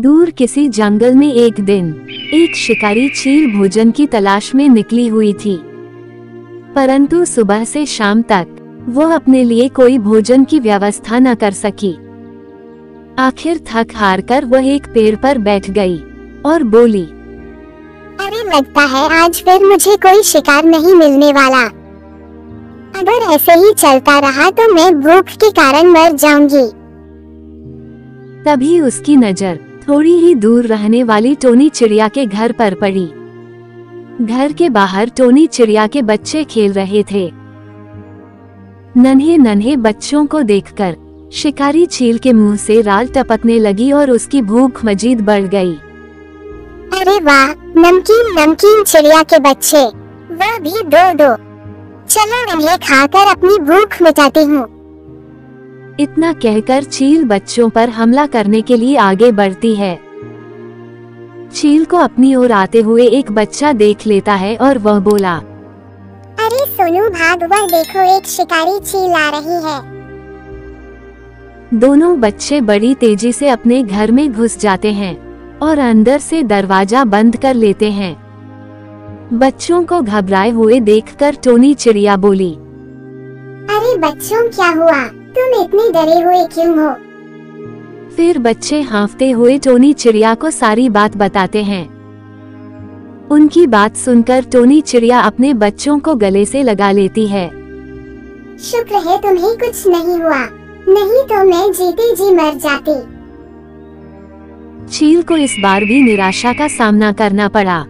दूर किसी जंगल में एक दिन एक शिकारी चील भोजन की तलाश में निकली हुई थी, परंतु सुबह से शाम तक वह अपने लिए कोई भोजन की व्यवस्था न कर सकी। आखिर थक हार कर वह एक पेड़ पर बैठ गई और बोली, अरे लगता है आज फिर मुझे कोई शिकार नहीं मिलने वाला। अगर ऐसे ही चलता रहा तो मैं भूख के कारण मर जाऊंगी। तभी उसकी नजर थोड़ी ही दूर रहने वाली टोनी चिड़िया के घर पर पड़ी। घर के बाहर टोनी चिड़िया के बच्चे खेल रहे थे। नन्हे नन्हे बच्चों को देखकर शिकारी चील के मुंह से राल टपकने लगी और उसकी भूख मजीद बढ़ गई। अरे वाह, नमकीन नमकीन चिड़िया के बच्चे, वह भी दो। चलो इन्हें खाकर अपनी भूख मिटाती हूँ। इतना कहकर चील बच्चों पर हमला करने के लिए आगे बढ़ती है। चील को अपनी ओर आते हुए एक बच्चा देख लेता है और वह बोला, अरे सोनू भाग, वह देखो एक शिकारी चील आ रही है। दोनों बच्चे बड़ी तेजी से अपने घर में घुस जाते हैं और अंदर से दरवाजा बंद कर लेते हैं। बच्चों को घबराए हुए देखकर टोनी चिड़िया बोली, अरे बच्चों क्या हुआ, तुम इतने डरे हुए क्यों हो? फिर बच्चे हाँफते हुए टोनी चिड़िया को सारी बात बताते हैं। उनकी बात सुनकर टोनी चिड़िया अपने बच्चों को गले से लगा लेती है। शुक्र है तुम्हें कुछ नहीं हुआ, नहीं तो मैं जीते जी मर जाती। चील को इस बार भी निराशा का सामना करना पड़ा।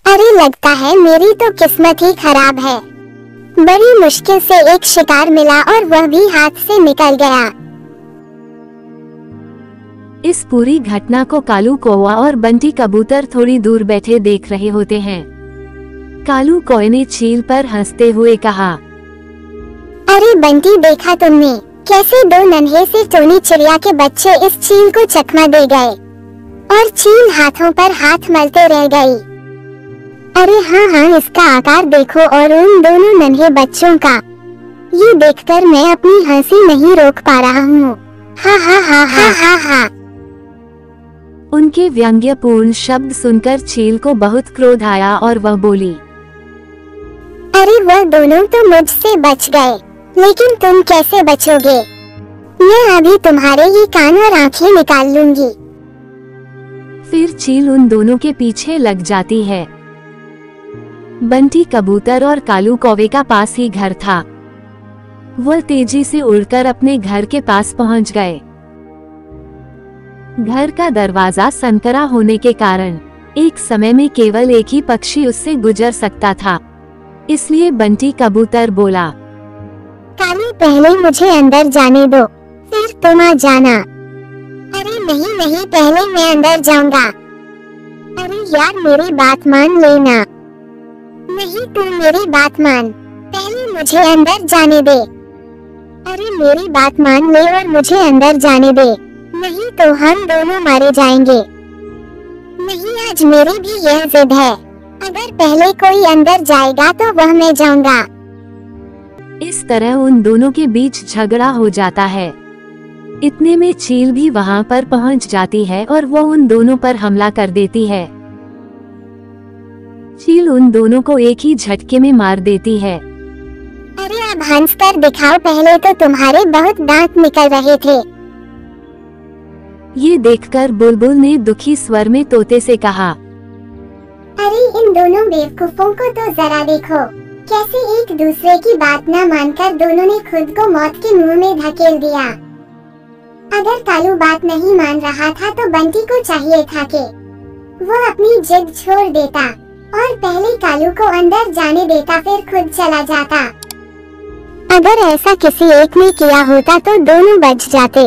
अरे लगता है मेरी तो किस्मत ही खराब है। बड़ी मुश्किल से एक शिकार मिला और वह भी हाथ से निकल गया। इस पूरी घटना को कालू कौवा और बंटी कबूतर थोड़ी दूर बैठे देख रहे होते हैं। कालू कौवे ने चील पर हंसते हुए कहा, अरे बंटी, देखा तुमने कैसे दो नन्हे से टोनी चिड़िया के बच्चे इस चील को चकमा दे गए और चील हाथों पर हाथ मलते रह गई। अरे हाँ, इसका आकार देखो और उन दोनों नन्हे बच्चों का। ये देखकर मैं अपनी हंसी नहीं रोक पा रहा हूँ। हा हा हा हा हा हा। उनके व्यंग्यपूर्ण शब्द सुनकर चील को बहुत क्रोध आया और वह बोली, अरे वह दोनों तो मुझसे बच गए, लेकिन तुम कैसे बचोगे? मैं अभी तुम्हारे ही कान और आंखें निकाल लूंगी। फिर चील उन दोनों के पीछे लग जाती है। बंटी कबूतर और कालू कौवे का पास ही घर था। वह तेजी से उड़कर अपने घर के पास पहुंच गए। घर का दरवाजा संकरा होने के कारण एक समय में केवल एक ही पक्षी उससे गुजर सकता था, इसलिए बंटी कबूतर बोला, कालू पहले मुझे अंदर जाने दो, फिर तुम आ जाना। अरे नहीं, पहले मैं अंदर जाऊंगा। अरे यार, मेरी बात मान लेना। नहीं, तुम मेरी बात मान, पहले मुझे अंदर जाने दे। अरे मेरी बात मान ले और मुझे अंदर जाने दे, नहीं तो हम दोनों मारे जाएंगे। नहीं, आज मेरी भी यह जिद है, अगर पहले कोई अंदर जाएगा तो वह मैं जाऊंगा। इस तरह उन दोनों के बीच झगड़ा हो जाता है। इतने में चील भी वहां पर पहुंच जाती है और वो उन दोनों पर हमला कर देती है। चील उन दोनों को एक ही झटके में मार देती है। अरे अब हंस कर दिखाओ, पहले तो तुम्हारे बहुत दांत निकल रहे थे। ये देखकर बुलबुल ने दुखी स्वर में तोते से कहा, अरे इन दोनों बेवकूफों को तो जरा देखो, कैसे एक दूसरे की बात न मानकर दोनों ने खुद को मौत के मुंह में धकेल दिया। अगर कालू बात नहीं मान रहा था तो बंटी को चाहिए था कि वो अपनी जिद छोड़ देता और पहले कालू को अंदर जाने देता, फिर खुद चला जाता। अगर ऐसा किसी एक ने किया होता तो दोनों बच जाते।